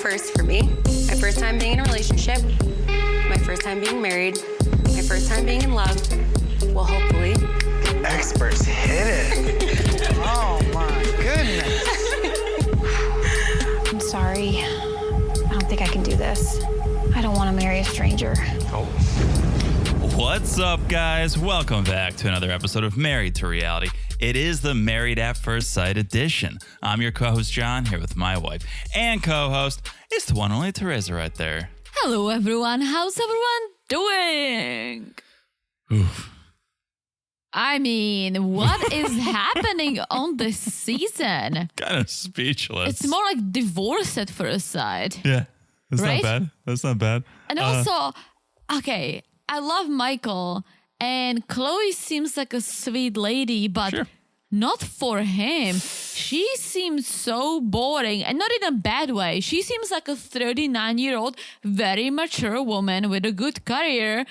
first for me. My first time being in a relationship, my first time being married, my first time being in love. Well, hopefully. Experts hit it. Oh my goodness. I'm sorry. I don't think I can do this. I don't want to marry a stranger. What's up, guys? Welcome back to another episode of Married to Reality. It is the Married at First Sight edition. I'm your co-host, John, here with my wife and co-host. It's the one and only Teresa right there. Hello, everyone. How's everyone doing? Oof. I mean, what is happening on this season? Kind of speechless. It's more like divorce at first sight. Yeah, that's right? not bad. That's not bad. And also, okay, I love Michael, and Chloe seems like a sweet lady, but Sure. not for him. She seems so boring, and not in a bad way. She seems like a 39-year-old, very mature woman with a good career.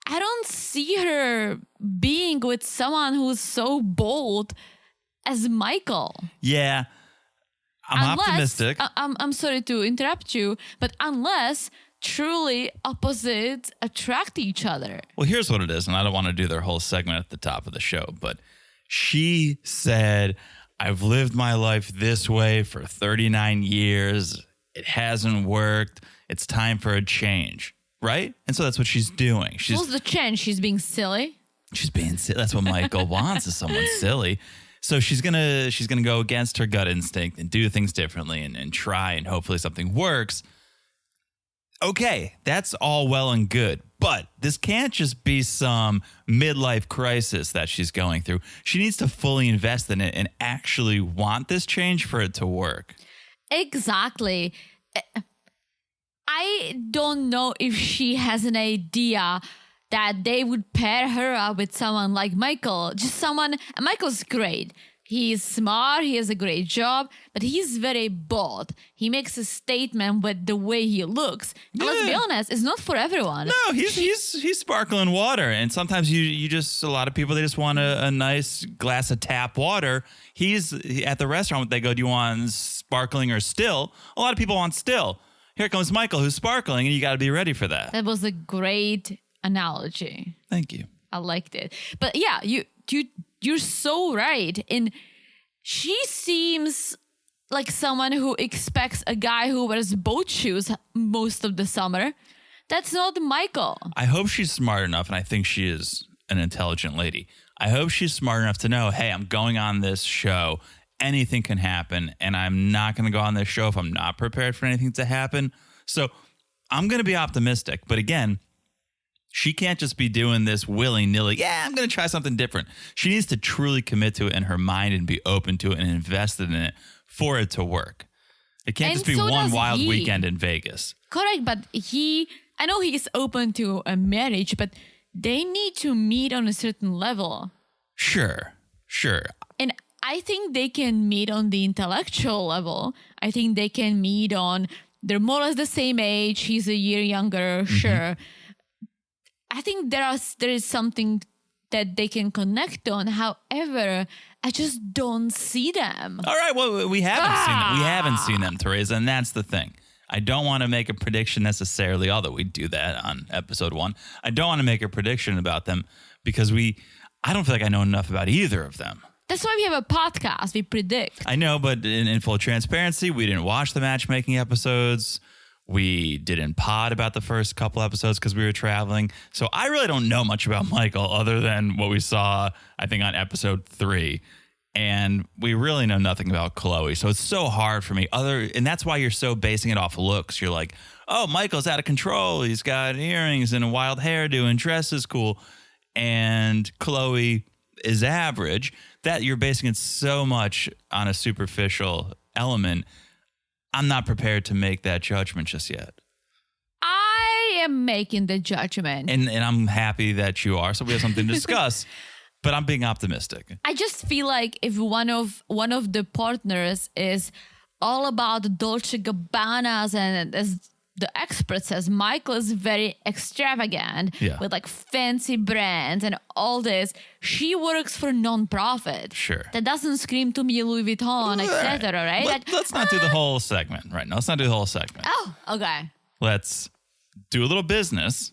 I don't see her being with someone who's so bold as Michael. Yeah, I'm optimistic. I'm sorry to interrupt you, but unless truly opposites attract each other. Well, here's what it is, and I don't want to do their whole segment at the top of the show, but she said, I've lived my life this way for 39 years. It hasn't worked. It's time for a change, right? And so that's what she's doing. What's the change? She's being silly? She's being silly. That's what Michael wants, is someone silly. So she's gonna go against her gut instinct and do things differently and try, and hopefully something works. Okay, that's all well and good, but this can't just be some midlife crisis that she's going through. She needs to fully invest in it and actually want this change for it to work. Exactly. I don't know if she has an idea that they would pair her up with someone like Michael. Just someone, and Michael's great. He's smart, he has a great job, but he's very bold. He makes a statement with the way he looks. And let's be honest, it's not for everyone. No, he's sparkling water, and sometimes you just, a lot of people, they just want a nice glass of tap water. He's at the restaurant, they go, do you want sparkling or still? A lot of people want still. Here comes Michael, who's sparkling, and you got to be ready for that. That was a great analogy. Thank you. I liked it. But yeah, you're so right. And she seems like someone who expects a guy who wears boat shoes most of the summer. That's not Michael. I hope she's smart enough, and I think she is an intelligent lady. I hope she's smart enough to know, hey, I'm going on this show. Anything can happen, and I'm not going to go on this show if I'm not prepared for anything to happen. So I'm going to be optimistic. But again, she can't just be doing this willy-nilly. Yeah, I'm going to try something different. She needs to truly commit to it in her mind and be open to it and invested in it for it to work. It can't just be so one does wild he. weekend in Vegas. Correct, but I know he's open to a marriage, but they need to meet on a certain level. Sure. And I think they can meet on the intellectual level. I think they can meet on, they're more or less the same age. He's a year younger, sure. I think there is something that they can connect on. However, I just don't see them. All right, well, we haven't seen them, Teresa, and that's the thing. I don't want to make a prediction necessarily, although we do that on episode 1. I don't want to make a prediction about them because I don't feel like I know enough about either of them. That's why we have a podcast. We predict. I know, but in full transparency, we didn't watch the matchmaking episodes. We didn't pod about the first couple episodes because we were traveling. So I really don't know much about Michael other than what we saw, I think, on episode 3. And we really know nothing about Chloe. So it's so hard for me. And that's why you're so basing it off looks. You're like, oh, Michael's out of control. He's got earrings and a wild hairdo and dress is cool. And Chloe is average. That you're basing it so much on a superficial element. I'm not prepared to make that judgment just yet. I am making the judgment. And I'm happy that you are, so we have something to discuss. But I'm being optimistic. I just feel like if one of the partners is all about Dolce Gabbanas and is the expert says Michael is very extravagant with like fancy brands and all this. She works for non-profit. Sure. That doesn't scream to me Louis Vuitton, etc. Right? Let's not do the whole segment right now. Let's not do the whole segment. Oh, okay. Let's do a little business,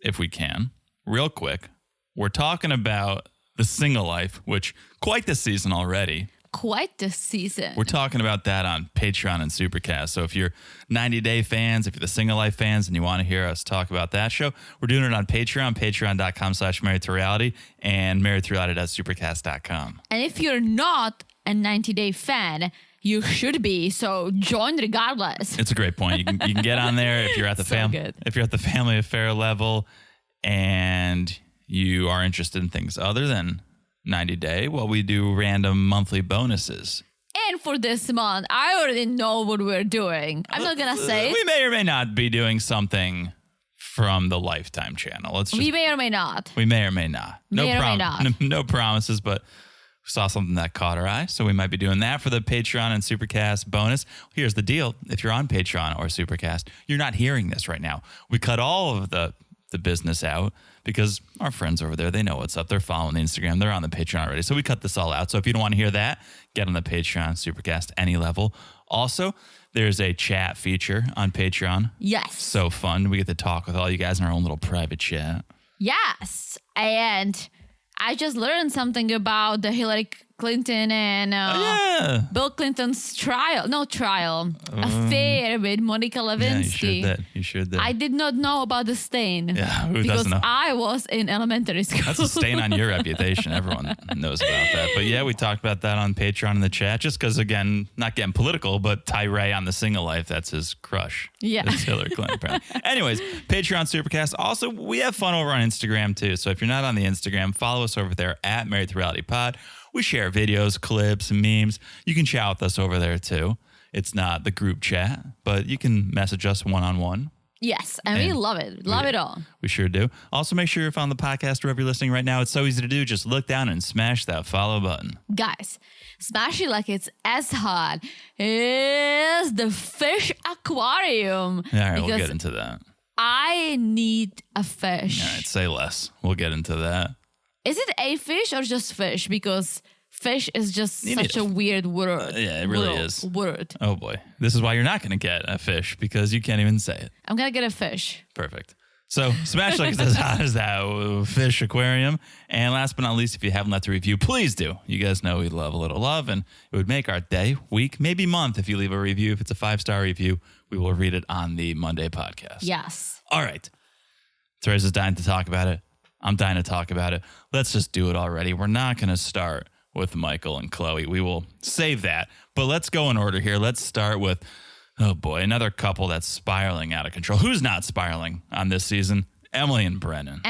if we can, real quick. We're talking about the single life, which quite this season already. Quite this season. We're talking about that on Patreon and Supercast. So if you're 90 Day fans, if you're the Single Life fans and you want to hear us talk about that show, we're doing it on Patreon, patreon.com/marriedtoreality and marriedtoreality.supercast.com. And if you're not a 90 Day fan, you should be. So join regardless. It's a great point. You can get on there if you're at the if you're at the family affair level and you are interested in things other than 90 Day. Well, we do random monthly bonuses. And for this month, I already know what we're doing. I'm not going to say it. We may or may not be doing something from the Lifetime channel. We may or may not. We may or may not. May or may not. No promises, but we saw something that caught our eye, so we might be doing that for the Patreon and Supercast bonus. Here's the deal. If you're on Patreon or Supercast, you're not hearing this right now. We cut all of the business out because our friends over there, they know what's up. They're following the Instagram. They're on the Patreon already. So we cut this all out. So if you don't want to hear that, get on the Patreon, Supercast, any level. Also, there's a chat feature on Patreon. Yes. So fun. We get to talk with all you guys in our own little private chat. Yes. And I just learned something about the Hillary Clinton and Bill Clinton's affair with Monica Lewinsky. Yeah, you sure did. I did not know about the stain. Yeah, who doesn't know? I was in elementary school. That's a stain on your reputation. Everyone knows about that. But yeah, we talked about that on Patreon in the chat. Just because, again, not getting political, but Tyree on the Single Life, that's his crush. Yeah. It's Hillary Clinton, apparently. Anyways, Patreon, Supercast. Also, we have fun over on Instagram, too. So if you're not on the Instagram, follow us over there at Married to Reality Pod. We share videos, clips, memes. You can chat with us over there, too. It's not the group chat, but you can message us one-on-one. Yes, and we love it. Love it all. We sure do. Also, make sure you're on the podcast wherever you're listening right now. It's so easy to do. Just look down and smash that follow button. Guys, smash it like it's as hot as the fish aquarium. All right, we'll get into that. I need a fish. All right, say less. We'll get into that. Is it a fish or just fish? Because fish is just such a weird word. Yeah, it really is. Word. Oh, boy. This is why you're not going to get a fish, because you can't even say it. I'm going to get a fish. Perfect. So smash like it's as hot as that fish aquarium. And last but not least, if you haven't left a review, please do. You guys know we love a little love, and it would make our day, week, maybe month if you leave a review. If it's a 5-star review, we will read it on the Monday podcast. Yes. All right. Teresa's dying to talk about it. I'm dying to talk about it. Let's just do it already. We're not going to start with Michael and Chloe. We will save that. But let's go in order here. Let's start with, oh boy, another couple that's spiraling out of control. Who's not spiraling on this season? Emily and Brennan.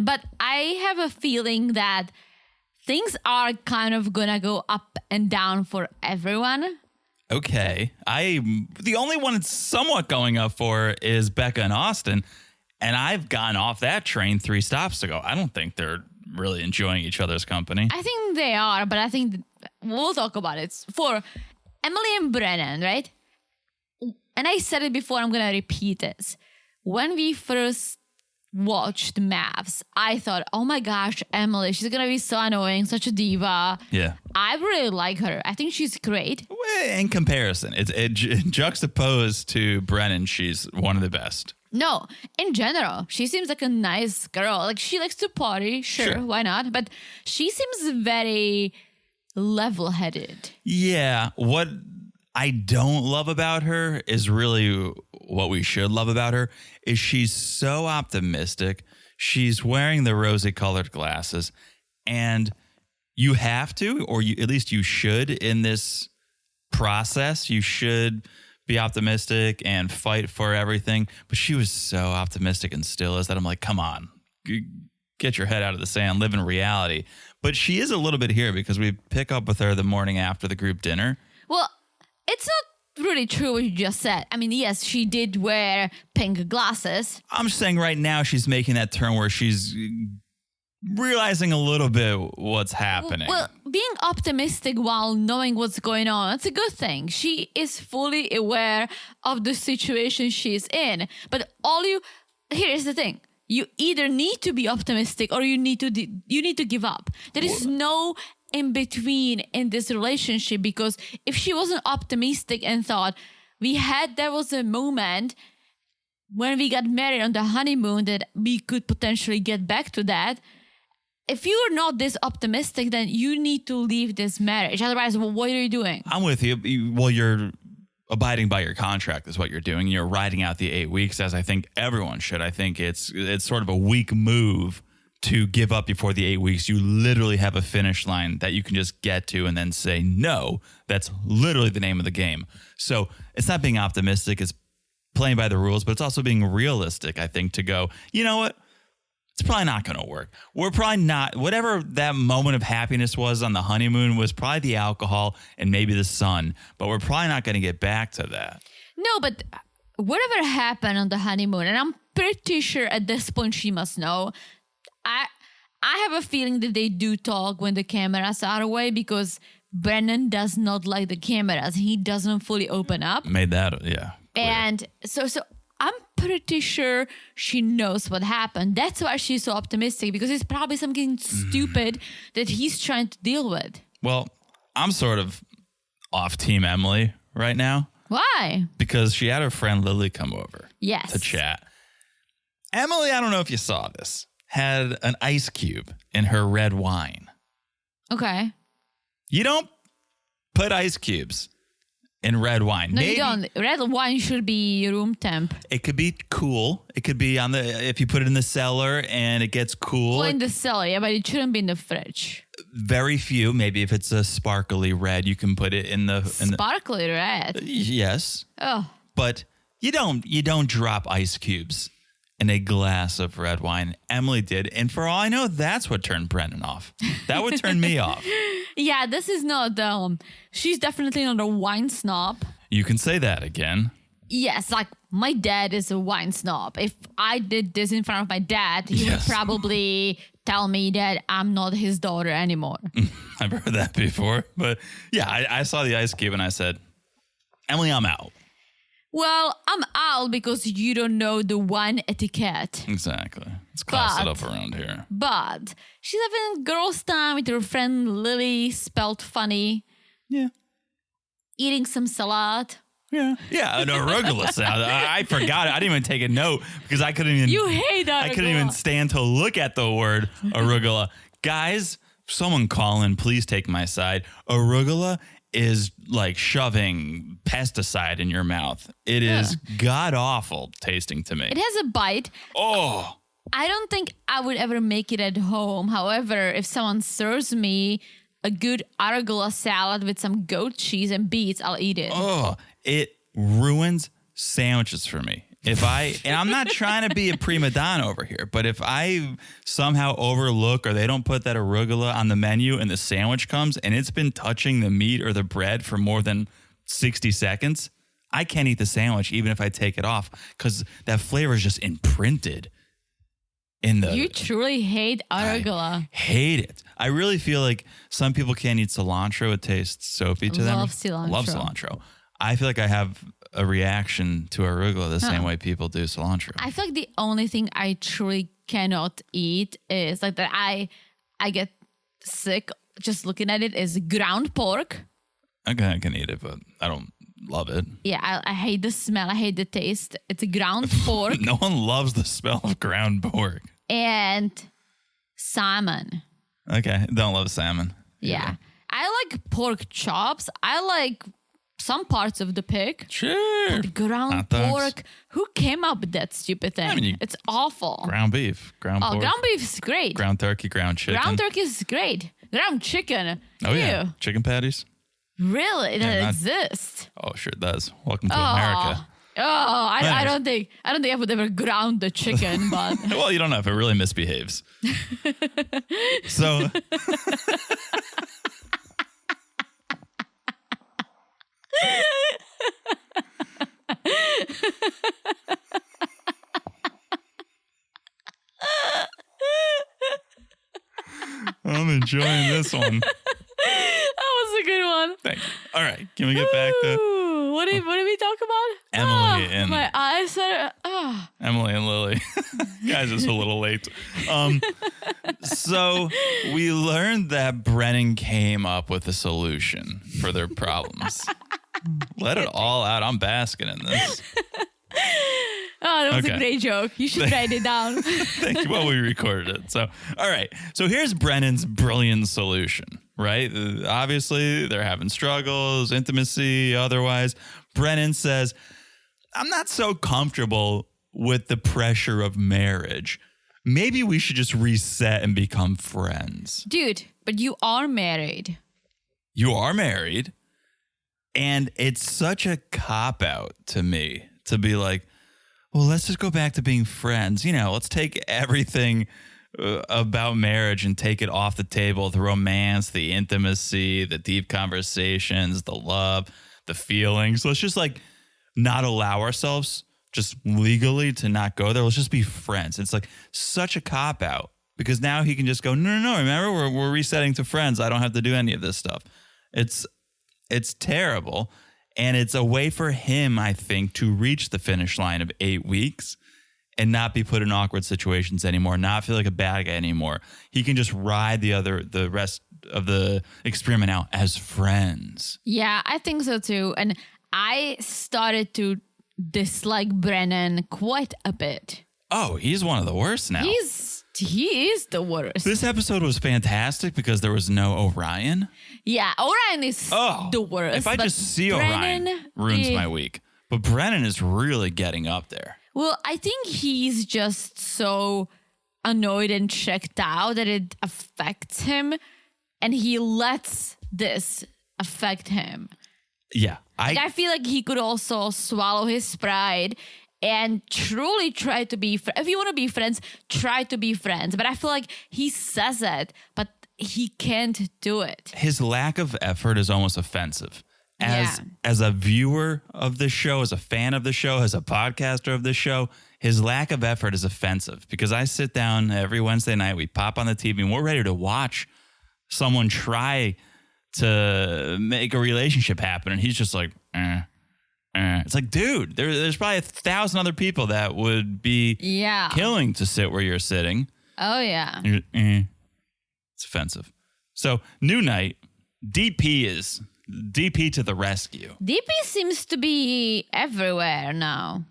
But I have a feeling that things are kind of going to go up and down for everyone. Okay. The only one it's somewhat going up for is Becca and Austin. And I've gotten off that train 3 stops ago. I don't think they're really enjoying each other's company. I think they are, but I think we'll talk about it. For Emily and Brennan, right? And I said it before, I'm going to repeat this. When we first watched MAFS, I thought, oh my gosh, Emily, she's going to be so annoying, such a diva. Yeah. I really like her. I think she's great. In comparison, it's juxtaposed to Brennan, she's one of the best. No, in general, she seems like a nice girl. Like, she likes to party. Sure, why not? But she seems very level-headed. Yeah. What I don't love about her is really what we should love about her is she's so optimistic. She's wearing the rosy-colored glasses. And you have to, or at least you should, in this process, you should be optimistic and fight for everything. But she was so optimistic and still is that I'm like, come on, get your head out of the sand, live in reality. But she is a little bit here because we pick up with her the morning after the group dinner. Well, it's not really true what you just said. I mean, yes, she did wear pink glasses. I'm just saying right now she's making that turn where she's realizing a little bit what's happening. Well, being optimistic while knowing what's going on, that's a good thing. She is fully aware of the situation she's in. But here's the thing. You either need to be optimistic or you need to give up. There is no in between in this relationship, because if she wasn't optimistic and thought there was a moment when we got married on the honeymoon that we could potentially get back to that. If you're not this optimistic, then you need to leave this marriage. Otherwise, what are you doing? I'm with you. You're abiding by your contract is what you're doing. You're riding out the 8 weeks, as I think everyone should. I think it's sort of a weak move to give up before the 8 weeks. You literally have a finish line that you can just get to and then say no. That's literally the name of the game. So it's not being optimistic. It's playing by the rules, but it's also being realistic, I think, to go, you know what? It's probably not going to work. We're probably not, whatever that moment of happiness was on the honeymoon was probably the alcohol and maybe the sun, but we're probably not going to get back to that. No, but whatever happened on the honeymoon, and I'm pretty sure at this point she must know, I have a feeling that they do talk when the cameras are away, because Brennan does not like the cameras. He doesn't fully open up. Made that, yeah. Clear. And so I'm pretty sure she knows what happened. That's why she's so optimistic, because it's probably something stupid that he's trying to deal with. Well, I'm sort of off Team Emily right now. Why? Because she had her friend Lily come over. Yes. To chat. Emily, I don't know if you saw this, had an ice cube in her red wine. Okay. You don't put ice cubes in red wine. No, you don't. Red wine should be room temp. It could be cool. It could be if you put it in the cellar and it gets cool. Well, in the cellar, yeah, but it shouldn't be in the fridge. Very few. Maybe if it's a sparkly red, you can put it in the sparkly red. Yes. Oh. But you don't drop ice cubes in a glass of red wine. Emily did, and for all I know, that's what turned Brennan off. That would turn me off. Yeah, this is not she's definitely not a wine snob. You can say that again. Yes, like my dad is a wine snob. If I did this in front of my dad, he would probably tell me that I'm not his daughter anymore. I've heard that before. But yeah, I saw the ice cube and I said, Emily, I'm out. Well, I'm out because you don't know the wine etiquette. Exactly. Let's class it up around here. But she's having girls' time with her friend Lily, spelled funny. Yeah. Eating some salad. Yeah. Yeah, an arugula salad. I forgot it. I didn't even take a note because I couldn't even. You hate arugula. I couldn't even stand to look at the word arugula. Guys, someone call in. Please take my side. Arugula is like shoving pesticide in your mouth. It is god awful tasting to me. It has a bite. Oh. I don't think I would ever make it at home. However, if someone serves me a good arugula salad with some goat cheese and beets, I'll eat it. Oh, it ruins sandwiches for me. And I'm not trying to be a prima donna over here, but if I somehow overlook or they don't put that arugula on the menu and the sandwich comes and it's been touching the meat or the bread for more than 60 seconds, I can't eat the sandwich even if I take it off because that flavor is just imprinted in the... You truly hate arugula. I hate it. I really feel like some people can't eat cilantro. It tastes soapy to them. Love cilantro. I feel like I have a reaction to arugula the same way people do cilantro. I feel like the only thing I truly cannot eat is like that I get sick just looking at it is ground pork. Okay, I can eat it, but I don't love it. Yeah, I hate the smell. I hate the taste. It's a ground pork. No one loves the smell of ground pork. And salmon. Okay, don't love salmon. Yeah. I like pork chops. I like some parts of the pig. Sure. But ground pork, who came up with that stupid thing? I mean, it's awful. Ground beef, ground pork. Ground beef is great. Ground turkey, ground chicken. Ground turkey is great. Ground chicken. Oh, yeah. Chicken patties. Really? That exists? Oh, sure it does. Welcome to America. Oh, I don't think I would ever ground the chicken, but well, you don't know if it really misbehaves. So I'm enjoying this one. a good one. Thank you. All right. Can we get back to Ooh, what did we talk about? Emily and My eyes are. Emily and Lily? Guys, it's a little late. So we learned that Brennan came up with a solution for their problems. Let it all out. I'm basking in this. Oh, that was Okay. a great joke. You should write it down. Thank you. Well, we recorded it. So, all right. So here's Brennan's brilliant solution, right? Obviously, they're having struggles, intimacy, otherwise. Brennan says, I'm not so comfortable with the pressure of marriage. Maybe we should just reset and become friends. Dude, but you are married. You are married. And it's such a cop-out to me to be like, well, let's just go back to being friends. You know, let's take everything about marriage and take it off the table. The romance, the intimacy, the deep conversations, the love, the feelings. Let's just like not allow ourselves just legally to not go there. Let's just be friends. It's like such a cop-out because now he can just go, no. Remember, we're resetting to friends. I don't have to do any of this stuff. It's terrible. And it's a way for him, I think, to reach the finish line of 8 weeks and not be put in awkward situations anymore, not feel like a bad guy anymore. He can just ride the rest of the experiment out as friends. Yeah, I think so too. And I started to dislike Brennan quite a bit. Oh, he's one of the worst now. He is the worst. This episode was fantastic because there was no Orion. Yeah, Orion is the worst. If I but just see Brennan Orion, ruins my week. But Brennan is really getting up there. Well, I think he's just so annoyed and checked out that it affects him, and he lets this affect him. Yeah. I feel like he could also swallow his pride and truly try to be if you want to be friends, try to be friends. But I feel like he says it, but he can't do it. His lack of effort is almost offensive. As a viewer of the show, as a fan of the show, as a podcaster of the show, his lack of effort is offensive because I sit down every Wednesday night, we pop on the TV and we're ready to watch someone try to make a relationship happen. And he's just like, It's like, dude, there's probably 1,000 other people that would be killing to sit where you're sitting. Oh, yeah. It's offensive. So, new night, DP to the rescue. DP seems to be everywhere now.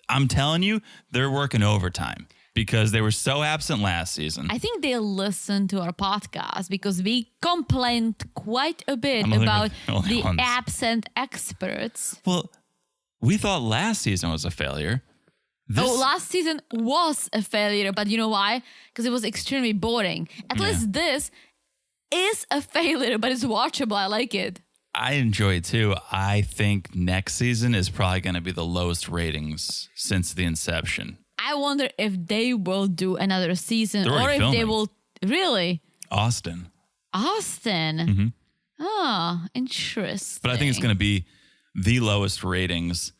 I'm telling you, they're working overtime because they were so absent last season. I think they listened to our podcast because we complained quite a bit I don't think about we're the only the ones. absent experts. Well, we thought last season was a failure. Last season was a failure, but you know why? Because it was extremely boring. At least this is a failure, but it's watchable. I like it. I enjoy it too. I think next season is probably going to be the lowest ratings since the inception. I wonder if they will do another season They're or already if filming. they will really. Austin. Austin. Oh, interesting. But I think it's going to be the lowest ratings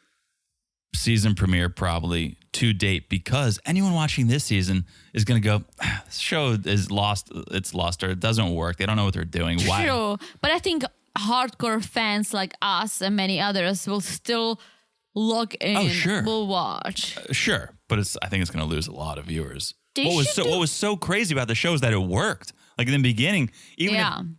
season premiere probably to date because anyone watching this season is going to go, this show is lost. It's lost or it doesn't work. They don't know what they're doing. Why? True. But I think hardcore fans like us and many others will still log in. Oh, sure. Will watch. Sure. But I think it's going to lose a lot of viewers. They should What was so crazy about the show is that it worked. Like in the beginning, even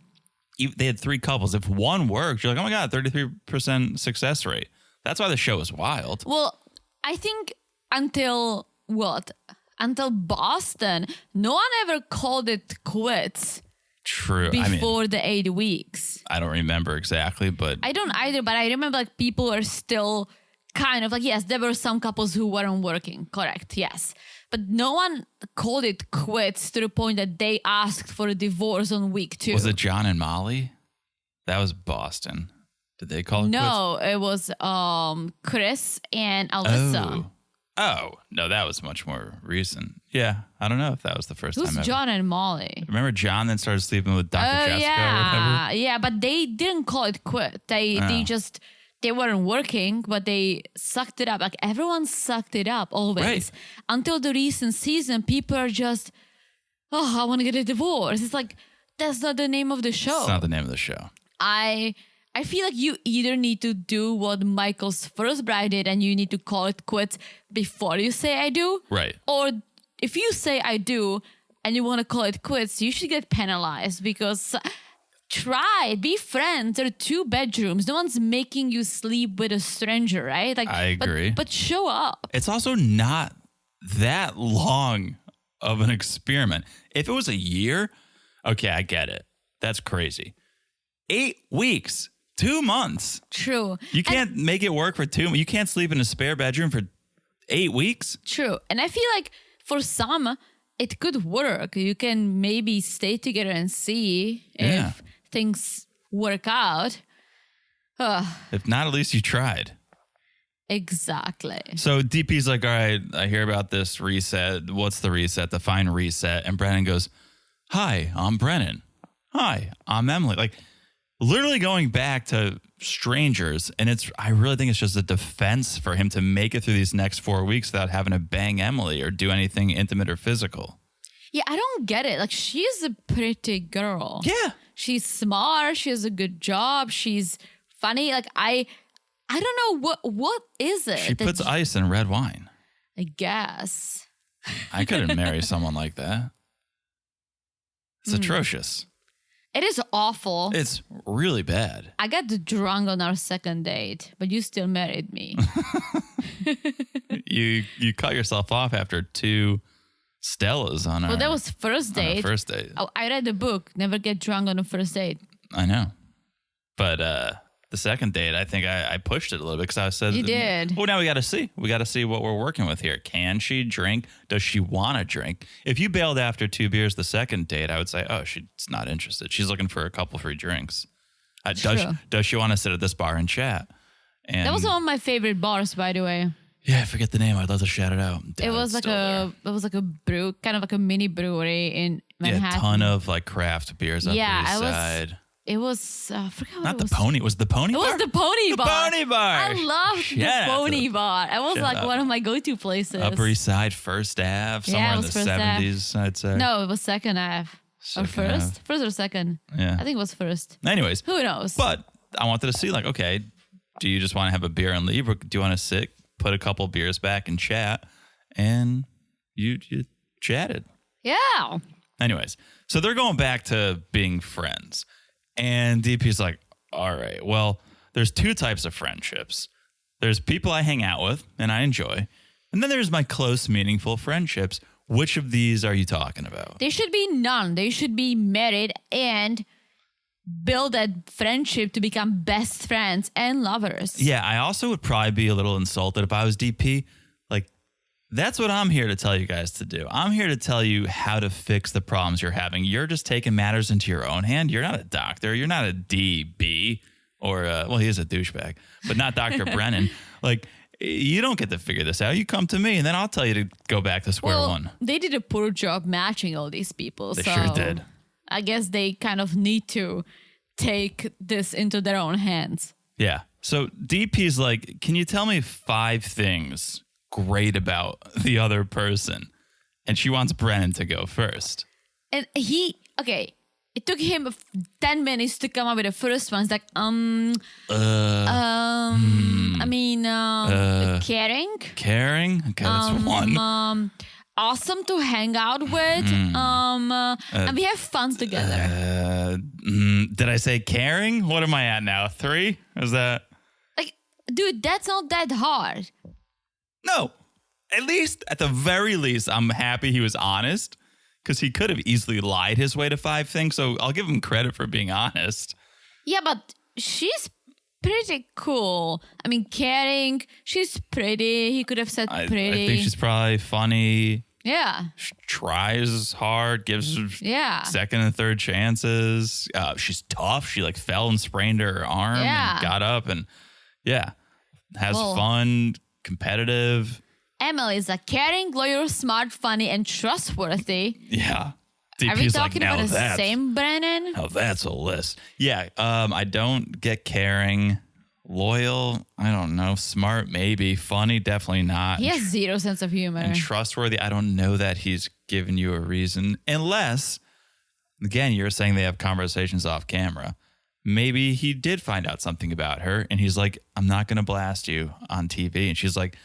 if they had 3 couples, if one worked, you're like, oh my God, 33% success rate. That's why the show is wild. Well, I think until Boston, no one ever called it quits True. before the 8 weeks. I don't remember exactly, but I don't either, but I remember like people were still kind of like, yes, there were some couples who weren't working. Correct. Yes. But no one called it quits to the point that they asked for a divorce on week 2. was it John and Molly? That was Boston. Did they call it No, it was Chris and Alyssa. quits? Oh, no, that was much more recent. Yeah, I don't know if that was the first Who's time ever. John and Molly? Remember John then started sleeping with Dr. Jessica or whatever? Yeah, but they didn't call it quit. They weren't working, but they sucked it up. Like everyone sucked it up always. Right. Until the recent season, people are just, I want to get a divorce. It's like, that's not the name of the show. It's not the name of the show. I feel like you either need to do what Michael's first bride did and you need to call it quits before you say I do. Right. Or if you say I do and you want to call it quits, you should get penalized because try, be friends. There are 2 bedrooms. No one's making you sleep with a stranger, right? Like, I agree. But show up. It's also not that long of an experiment. If it was a year, okay, I get it. That's crazy. 8 weeks, 2 months. True. You can't make it work for 2. You can't sleep in a spare bedroom for 8 weeks. True. And I feel like for some, it could work. You can maybe stay together and see if things work out. If not, at least you tried. Exactly. So DP's like, all right, I hear about this reset. What's the reset? Define reset. And Brennan goes, hi, I'm Brennan. Hi, I'm Emily. Like literally going back to strangers. And I really think it's just a defense for him to make it through these next 4 weeks without having to bang Emily or do anything intimate or physical. Yeah, I don't get it. Like, she's a pretty girl. Yeah. She's smart. She has a good job. She's funny. Like, I don't know what is it. She puts ice in red wine. I guess. I couldn't marry someone like that. It's atrocious. It is awful. It's really bad. I got drunk on our second date, but you still married me. You cut yourself off after 2 Stellas on our Well, that was first date. first date. Oh, I read the book. Never get drunk on a first date. I know. But the second date, I think I pushed it a little bit because I said, You did. Well, now we got to see. We got to see what we're working with here. Can she drink? Does she want to drink? If you bailed after 2 beers the second date, I would say, oh, she's not interested. She's looking for a couple free drinks. Does she want to sit at this bar and chat? And That was one of my favorite bars, by the way. yeah, I forget the name. I'd love to shout it out. It was like a brew, kind of like a mini brewery in Manhattan. Yeah, a ton of like craft beers up Yeah, the I east was- side. It was I forgot what Not it the was. pony. Was it the pony It bar? was the Pony Bar. The Pony Bar. I loved Shout the out to Pony the- Bar. It was Shout like out. one of my go-to places. Upper East Side, First Ave, somewhere Yeah, it in was the First Ave. 70s, I'd say. No, it was second half. Or Second first? half. First or second? Yeah. I think it was first. Anyways, Who knows? but I wanted to see, like, okay, do you just want to have a beer and leave, or do you want to sit, put a couple beers back and chat? And you chatted. Yeah. Anyways, so they're going back to being friends. And DP's like, all right, well, there's 2 types of friendships. There's people I hang out with and I enjoy. And then there's my close, meaningful friendships. Which of these are you talking about? There should be none. They should be married and build that friendship to become best friends and lovers. Yeah, I also would probably be a little insulted if I was DP. Like, that's what I'm here to tell you guys to do. I'm here to tell you how to fix the problems you're having. You're just taking matters into your own hand. You're not a doctor. You're not a DB or, well, he is a douchebag, but not Dr. Brennan. Like, you don't get to figure this out. You come to me and then I'll tell you to go back to square one. They did a poor job matching all these people. They so sure did. I guess they kind of need to take this into their own hands. Yeah. So DP's like, can you tell me 5 things great about the other person? And she wants Brennan to go first. And it took him 10 minutes to come up with the first one. It's like, caring. Caring? Okay, that's one. Awesome to hang out with. And we have fun together. Did I say caring? What am I at now? 3? Is that? Like, dude, that's not that hard. No. At the very least, I'm happy he was honest, because he could have easily lied his way to 5 things. So I'll give him credit for being honest. Yeah, but she's pretty cool. I mean, caring. She's pretty. He could have said pretty. I think she's probably funny. Yeah. She tries hard, gives Yeah. second and third chances. She's tough. She like fell and sprained her arm and got up and has fun, competitive. Emily's a caring, loyal, smart, funny, and trustworthy. Yeah. Are we DP's talking like, about the that's- same Brennan? Oh, that's a list. Yeah. I don't get caring. Loyal, I don't know. Smart, maybe. Funny, definitely not. He has zero sense of humor. And trustworthy, I don't know that he's given you a reason. Unless, again, you're saying they have conversations off camera. maybe he did find out something about her. And he's like, I'm not going to blast you on TV. And she's like,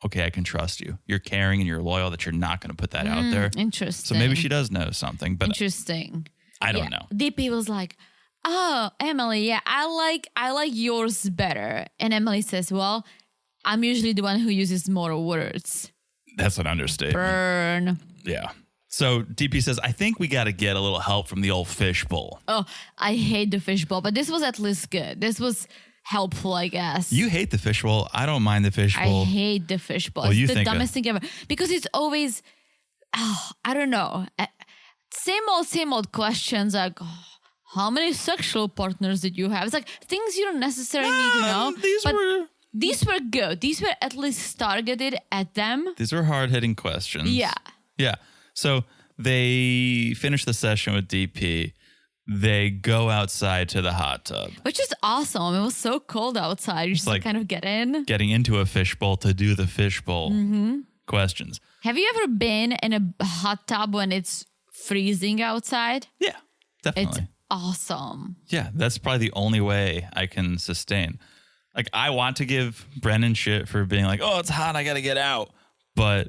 okay, I can trust you. You're caring and you're loyal that you're not going to put that out there. Interesting. So maybe she does know something, but interesting. I don't know. DP was like, oh, Emily, yeah, I like yours better. And Emily says, well, I'm usually the one who uses more words. That's an understatement. Burn. Yeah. So DP says, I think we got to get a little help from the old fishbowl. Oh, I hate the fishbowl, but this was at least good. This was helpful, I guess. You hate the fishbowl. I don't mind the fishbowl. I hate the fishbowl. Well, It's the dumbest thing ever. Because it's always, I don't know. Same old questions like, how many sexual partners did you have? It's like things you don't necessarily need to know. These were good. These were at least targeted at them. These were hard-hitting questions. Yeah. Yeah. So they finish the session with DP. They go outside to the hot tub. Which is awesome. It was so cold outside. You just like kind of get in. Getting into a fishbowl to do the fishbowl questions. Have you ever been in a hot tub when it's freezing outside? Yeah, definitely. It's awesome. Yeah, that's probably the only way I can sustain. Like, I want to give Brennan shit for being like, oh, it's hot, I got to get out. But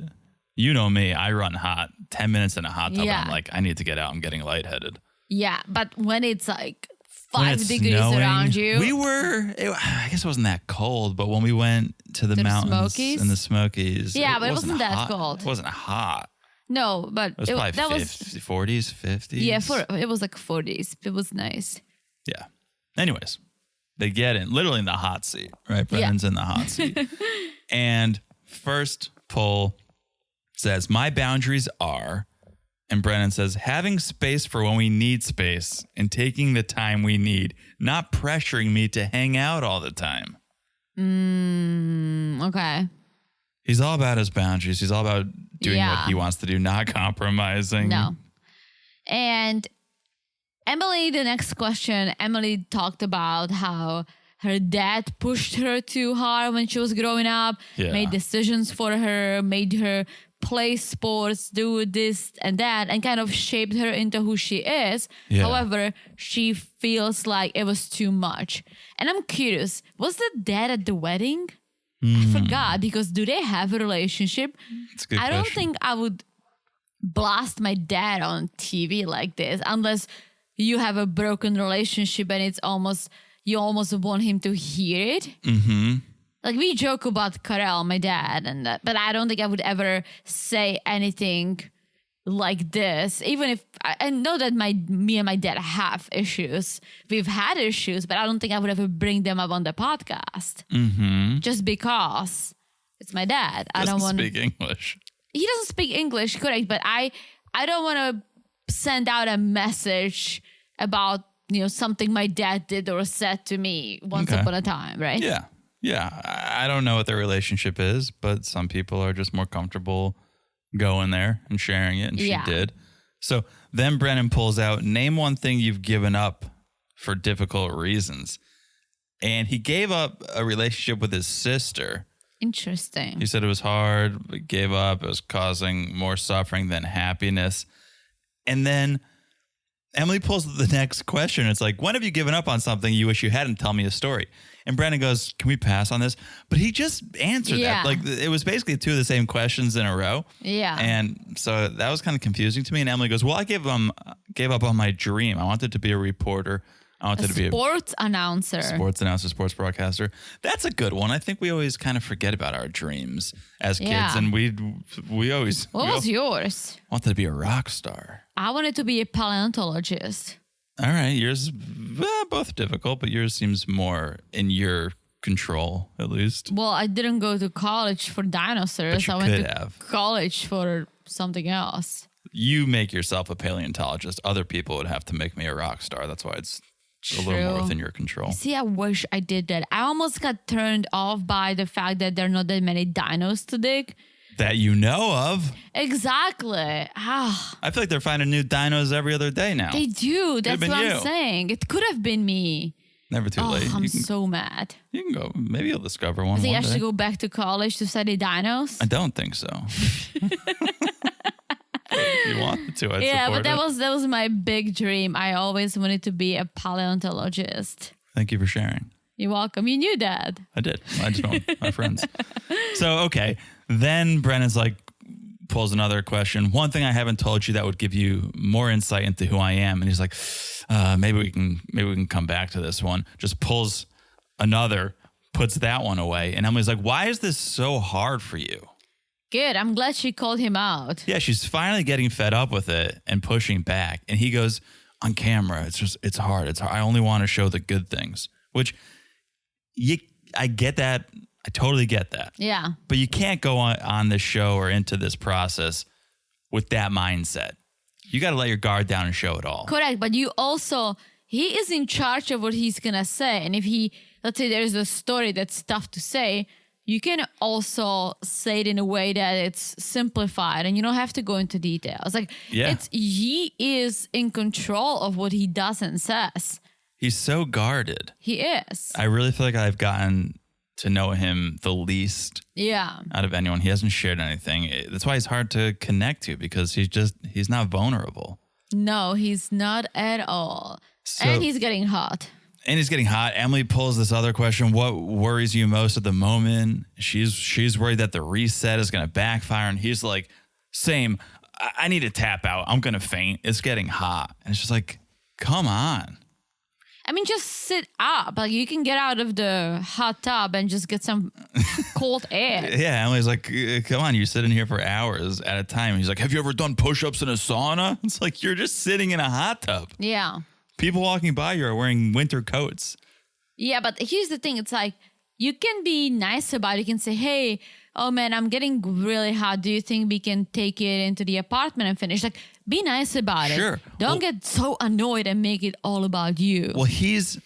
you know me, I run hot. 10 minutes in a hot tub, Yeah. and I'm like, I need to get out. I'm getting lightheaded. Yeah, but when it's like When 5 it's degrees snowing, around you. I guess it wasn't that cold, but when we went to the To the mountains Smokies? and the Smokies. Yeah, but it wasn't that hot. cold. It wasn't hot. No, but It was probably that 50, 40s, 50s. yeah, it was like 40s. It was nice. Yeah. Anyways, they get in, literally in the hot seat, right? Brennan's in the hot seat. And first poll says, my boundaries are, and Brennan says, having space for when we need space and taking the time we need, not pressuring me to hang out all the time. Okay. He's all about his boundaries. He's all about doing what he wants to do, not compromising. No. And Emily, the next question, Emily talked about how her dad pushed her too hard when she was growing up, made decisions for her, made her play sports, do this and that, and kind of shaped her into who she is. Yeah. However, she feels like it was too much. And I'm curious, was the dad at the wedding? I forgot, because do they have a relationship? That's a good I don't question. think I would blast my dad on TV like this unless you have a broken relationship and it's almost, you almost want him to hear it. Mm-hmm. Like, we joke about Karel, my dad, and that, but I don't think I would ever say anything like this. Even if I know that me and my dad have issues, we've had issues, but I don't think I would ever bring them up on the podcast just because it's my dad. I don't want to speak English. He doesn't speak English, correct? But I don't want to send out a message about something my dad did or said to me once upon a time, right? Yeah. Yeah, I don't know what their relationship is, but some people are just more comfortable going there and sharing it, and she did. So then Brennan pulls out, name one thing you've given up for difficult reasons. And he gave up a relationship with his sister. Interesting. He said it was hard, but gave up. It was causing more suffering than happiness. And then Emily pulls the next question. It's like, when have you given up on something you wish you hadn't? Tell me a story. And Brandon goes, can we pass on this? But he just answered that. Like, it was basically two of the same questions in a row. Yeah. And so that was kind of confusing to me. And Emily goes, well, I gave up on my dream. I wanted to be a reporter. I wanted to be a sports announcer. Sports announcer, sports broadcaster. That's a good one. I think we always kind of forget about our dreams as kids. And we always... What was yours? Wanted to be a rock star. I wanted to be a paleontologist. All right, yours both difficult, but yours seems more in your control, at least. Well, I didn't go to college for dinosaurs. But you I went could to have. college for something else. You make yourself a paleontologist. Other people would have to make me a rock star. That's why it's a little more within your control. See, I wish I did that. I almost got turned off by the fact that there are not that many dinos to dig. That you know of. Exactly. I feel like they're finding new dinos every other day now. They do. That's what I'm you. saying. It could have been me. Never too late. I'm so mad. You can go. Maybe you'll discover one. I think I day. should go back to college to study dinos. I don't think so. If you wanted to, I'd Yeah, support but it. that was my big dream. I always wanted to be a paleontologist. Thank you for sharing. You're welcome. You knew that. I did. I just know my friends. So, okay. Then Brennan's like, pulls another question. One thing I haven't told you that would give you more insight into who I am. And he's like, maybe we can come back to this one. Just pulls another, puts that one away. And Emily's like, why is this so hard for you? Good. I'm glad she called him out. Yeah, she's finally getting fed up with it and pushing back. And he goes, on camera, it's hard. It's hard. I only want to show the good things, which I get that. I totally get that. Yeah. But you can't go on this show or into this process with that mindset. You got to let your guard down and show it all. Correct. But he is in charge of what he's going to say. And if let's say there's a story that's tough to say, you can also say it in a way that it's simplified and you don't have to go into details. Like, he is in control of what he does and says. He's so guarded. He is. I really feel like I've gotten to know him the least out of anyone. He hasn't shared anything. That's why he's hard to connect to, because he's not vulnerable. No, he's not at all. So, and he's getting hot. Emily pulls this other question. What worries you most at the moment? She's worried that the reset is going to backfire. And he's like, same. I need to tap out. I'm going to faint. It's getting hot. And it's just like, come on. I mean, just sit up. Like, you can get out of the hot tub and just get some cold air. Yeah, Emily's like, come on, you sit in here for hours at a time. He's like, have you ever done push-ups in a sauna? It's like, you're just sitting in a hot tub. Yeah. People walking by you are wearing winter coats. Yeah, but here's the thing. It's like, you can be nice about it. You can say, hey, oh man, I'm getting really hot. Do you think we can take it into the apartment and finish? Like, be nice about it. Sure. Don't get so annoyed and make it all about you. Well, he's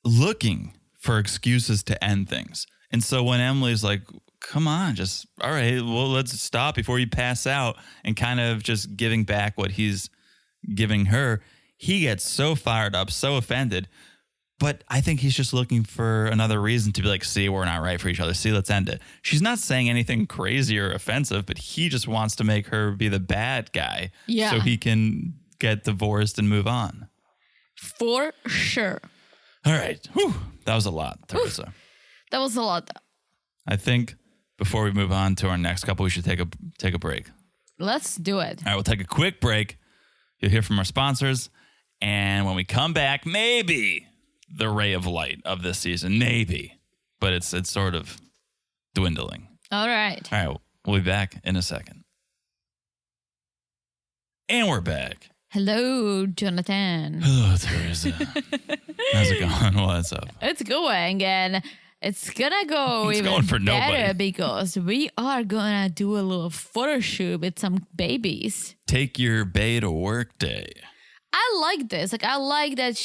looking for excuses to end things. And so when Emily's like, come on, just, all right, well, let's stop before you pass out, and kind of just giving back what he's giving her, he gets so fired up, so offended. But I think he's just looking for another reason to be like, see, we're not right for each other. See, let's end it. She's not saying anything crazy or offensive, but he just wants to make her be the bad guy so he can get divorced and move on. For sure. All right. Whew. That was a lot, Teresa. That was a lot. I think before we move on to our next couple, we should take a break. Let's do it. All right, we'll take a quick break. You'll hear from our sponsors. And when we come back, maybe the ray of light of this season, maybe, but it's sort of dwindling. All right. All right, we'll be back in a second. And we're back. Hello, Jonathan. Hello, Teresa. How's it going? What's up? It's going, and it's gonna go It's even going for better nobody. because we are gonna do a little photo shoot with some babies. Take your bae to work day. I like this. Like, I like that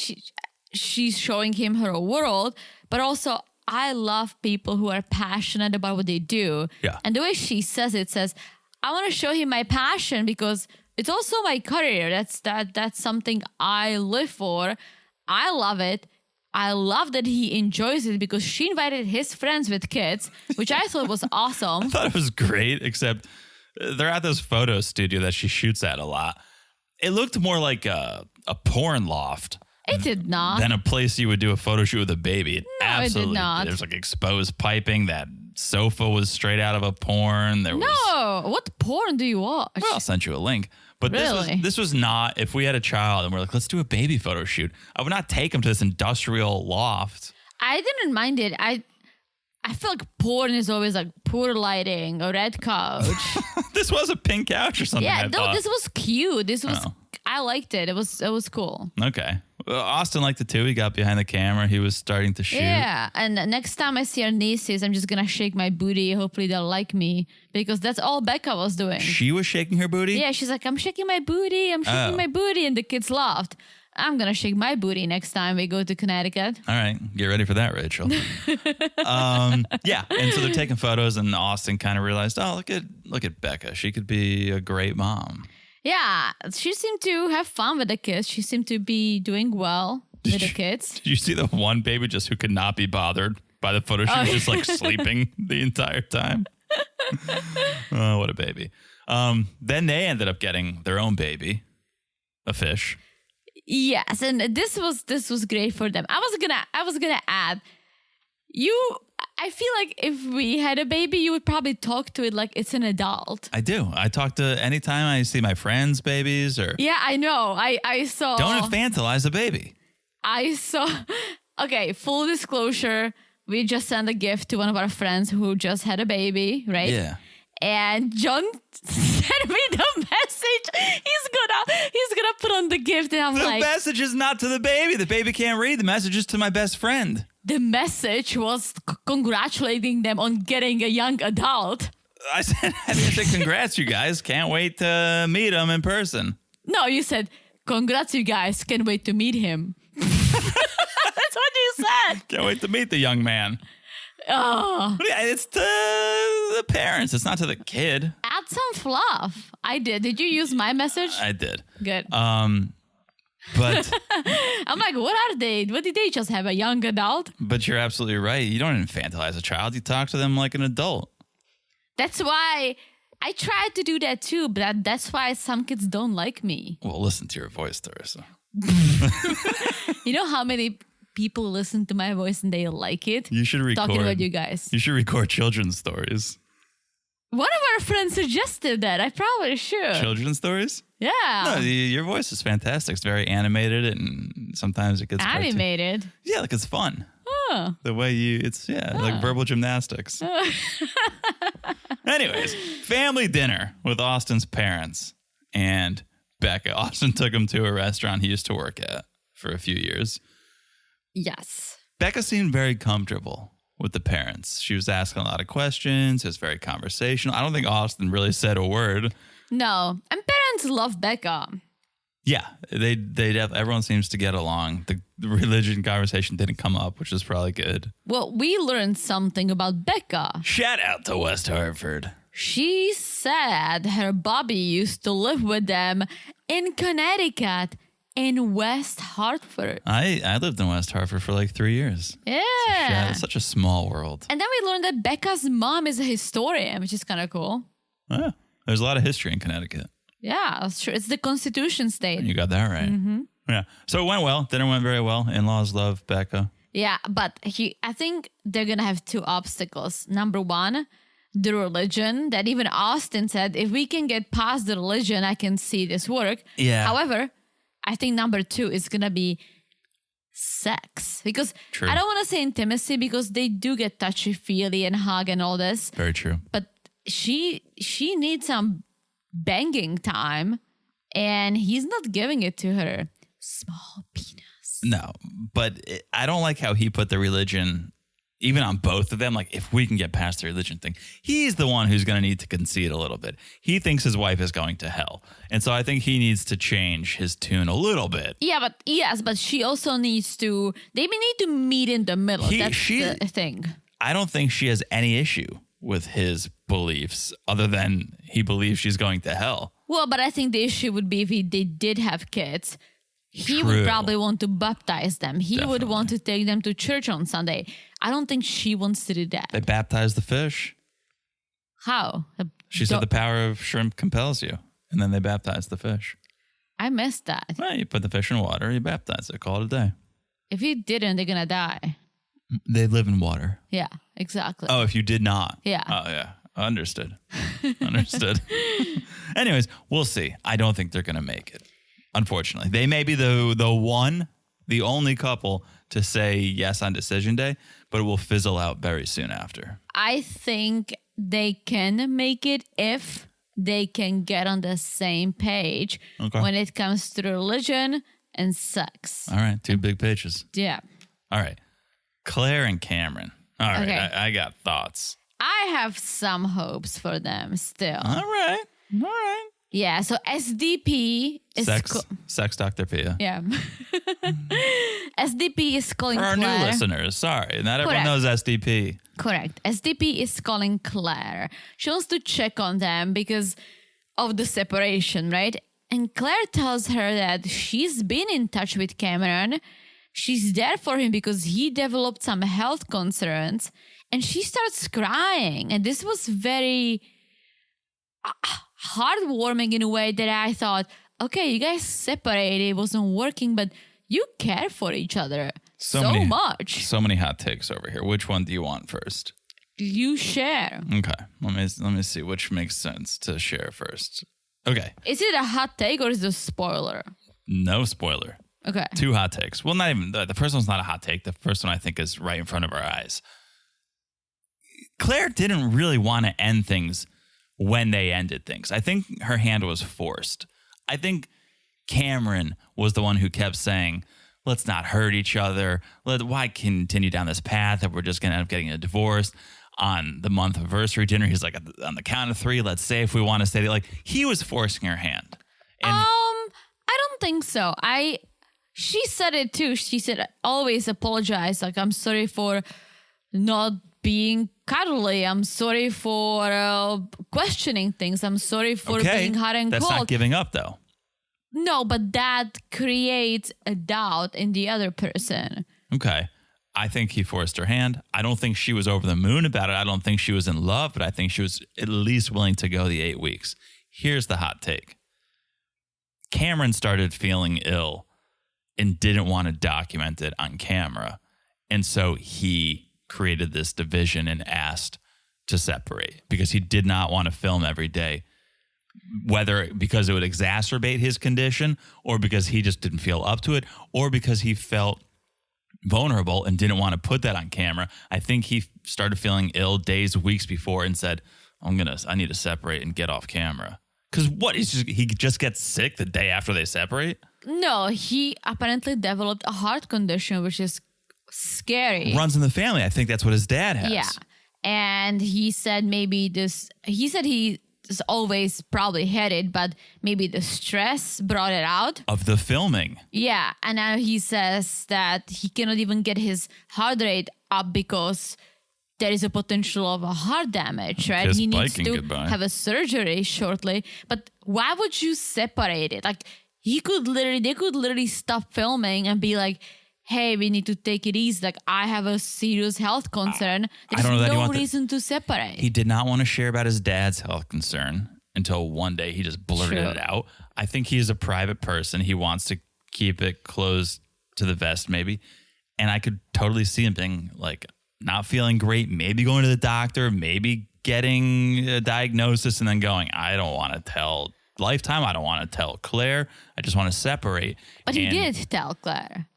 she's showing him her world, but also I love people who are passionate about what they do. Yeah. And the way she says it says, I want to show him my passion because it's also my career. That's something I live for. I love it. I love that he enjoys it because she invited his friends with kids, which I thought was awesome. I thought it was great, except they're at this photo studio that she shoots at a lot. It looked more like a porn loft. It did not. Than a place you would do a photo shoot with a baby. It No, absolutely it did not. There's like exposed piping. That sofa was straight out of a porn. There was. No, what porn do you watch? Well, I'll send you a link. But Really? this was not, if we had a child and we're like, let's do a baby photo shoot, I would not take him to this industrial loft. I didn't mind it. I feel like porn is always like poor lighting, a red couch. This was a pink couch or something. Yeah, I no, thought. this was cute. This was Oh. I liked it. It was cool. Okay. Well, Austin liked it too. He got behind the camera. He was starting to shoot. Yeah, and next time I see our nieces, I'm just gonna shake my booty. Hopefully they'll like me because that's all Becca was doing. She was shaking her booty? Yeah, she's like, I'm shaking my booty. I'm shaking Oh. my booty, and the kids laughed. I'm gonna shake my booty next time we go to Connecticut. All right, get ready for that, Rachel. Yeah, and so they're taking photos, and Austin kind of realized, oh, look at Becca. She could be a great mom. Yeah, she seemed to have fun with the kids. She seemed to be doing well with the kids. Did you see the one baby just who could not be bothered by the photo shoot, just like sleeping the entire time? Oh, what a baby. Then they ended up getting their own baby, a fish. Yes, and this was great for them. I was gonna add, I feel like if we had a baby, you would probably talk to it like it's an adult. I do. I talk to anytime I see my friends' babies or. Yeah, I know. I saw. Don't infantilize a baby. I saw. Okay, full disclosure. We just sent a gift to one of our friends who just had a baby, right? Yeah. And John sent me the message. He's gonna put on the gift, and I'm The like, message is not to the baby. The baby can't read. The message is to my best friend. the message was congratulating them on getting a young adult. I didn't say congrats, you guys. Can't wait to meet him in person. No, you said congrats, you guys. Can't wait to meet him. That's what you said. Can't wait to meet the young man. Oh, But yeah, it's to the parents. It's not to the kid. add some fluff. I did. Did you use my message? I did. Good. But I'm like, what are they? What did they just have? A young adult? but you're absolutely right. You don't infantilize a child. You talk to them like an adult. That's why I tried to do that too, but that's why some kids don't like me. Well, listen to your voice, Teresa. You know how many people listen to my voice and they like it? You should record. Talking about you guys. You should record children's stories. One of our friends suggested that. I probably should. Children's stories? Yeah. No, your voice is fantastic. It's very animated, and sometimes it gets Animated. Yeah, like it's fun. Oh. The way like verbal gymnastics. Anyways, family dinner with Austin's parents and Becca. Austin took him to a restaurant he used to work at for a few years. Yes. Becca seemed very comfortable with the parents. She was asking a lot of questions. It was very conversational. I don't think Austin really said a word. No. And parents love Becca. Yeah, everyone seems to get along. The religion conversation didn't come up, which is probably good. Well, we learned something about Becca. Shout out to West Hartford. She said her Bobby used to live with them in Connecticut in West Hartford. I lived in West Hartford for like 3 years. Yeah. It's such a small world. And then we learned that Becca's mom is a historian, which is kind of cool. Yeah, there's a lot of history in Connecticut. Yeah, that's true. It's the Constitution state. You got that right. Mm-hmm. Yeah. So it went well. Dinner went very well. In-laws love Becca. Yeah, but I think they're going to have two obstacles. Number one, the religion, that even Austin said, if we can get past the religion, I can see this work. Yeah. However, I think number two is going to be sex. Because True. I don't want to say intimacy because they do get touchy-feely and hug and all this. Very true. But she needs some banging time and he's not giving it to her. Small penis. No, but I don't like how he put the religion, even on both of them. Like, if we can get past the religion thing, he's the one who's going to need to concede a little bit. He thinks his wife is going to hell. And so I think he needs to change his tune a little bit. Yeah, but she also needs to, they need to meet in the middle. That's the thing. I don't think she has any issue with his beliefs other than he believes she's going to hell. Well, but I think the issue would be if they did have kids, he True. would probably want to baptize them. He would Definitely. want to take them to church on Sunday. I don't think she wants to do that. They baptize the fish. How? She said the power of shrimp compels you. And then they baptize the fish. I missed that. Well, you put the fish in water, you baptize it, call it a day. If you didn't, they're going to die. They live in water. Yeah, exactly. Oh, if you did not. Yeah. Oh, yeah. Understood. Understood. Anyways, we'll see. I don't think they're going to make it. Unfortunately. They may be the only couple to say yes on decision day, but it will fizzle out very soon after. I think they can make it if they can get on the same page when it comes to religion and sex. All right. 2 big pages. Yeah. All right. Claire and Cameron. All right. Okay. I got thoughts. I have some hopes for them still. All right. All right. Yeah, so SDP is... Sex Dr. Pia. Yeah. SDP is calling For our Claire. new listeners, sorry. Not everyone Correct. knows SDP. Correct. SDP is calling Claire. She wants to check on them because of the separation, right? And Claire tells her that she's been in touch with Cameron. She's there for him because he developed some health concerns. And she starts crying. And this was very... heartwarming in a way that I thought, okay, you guys separated, it wasn't working, but you care for each other so much. So many hot takes over here. Which one do you want first? You share. Okay. Let me see which makes sense to share first. Okay. Is it a hot take or is it a spoiler? No spoiler. Okay. 2 hot takes. Well, not even the first one's not a hot take. The first one I think is right in front of our eyes. Claire didn't really want to end things when they ended things. I think her hand was forced. I think Cameron was the one who kept saying, let's not hurt each other. Why continue down this path if we're just going to end up getting a divorce? On the month anniversary dinner, he's like, on the count of 3, let's say if we want to stay. Like, he was forcing her hand. And I don't think so. She said it too. She said, always apologize. Like, I'm sorry for not being cuddly. I'm sorry for questioning things. I'm sorry for being hot and that's cold. not giving up, though. No, but that creates a doubt in the other person. Okay. I think he forced her hand. I don't think she was over the moon about it. I don't think she was in love, but I think she was at least willing to go the 8 weeks. Here's the hot take. Cameron started feeling ill and didn't want to document it on camera. And so he created this division and asked to separate because he did not want to film every day, whether because it would exacerbate his condition or because he just didn't feel up to it or because he felt vulnerable and didn't want to put that on camera. I think he started feeling ill days, weeks before and said, I need to separate and get off camera. Because he just gets sick the day after they separate? No, he apparently developed a heart condition, which is scary. Runs in the family. I think that's what his dad has. Yeah. And he said he is always probably had it, but maybe the stress brought it out. Of the filming. Yeah. And now he says that he cannot even get his heart rate up because there is a potential of a heart damage, right? He needs to have a surgery shortly. But why would you separate it? Like, they could literally stop filming and be like, hey, we need to take it easy. Like, I have a serious health concern. There's no reason to separate. He did not want to share about his dad's health concern until one day he just blurted it out. I think he's a private person. He wants to keep it close to the vest, maybe. And I could totally see him being like, not feeling great, maybe going to the doctor, maybe getting a diagnosis and then going, I don't want to tell Lifetime. I don't want to tell Claire. I just want to separate. But he did tell Claire.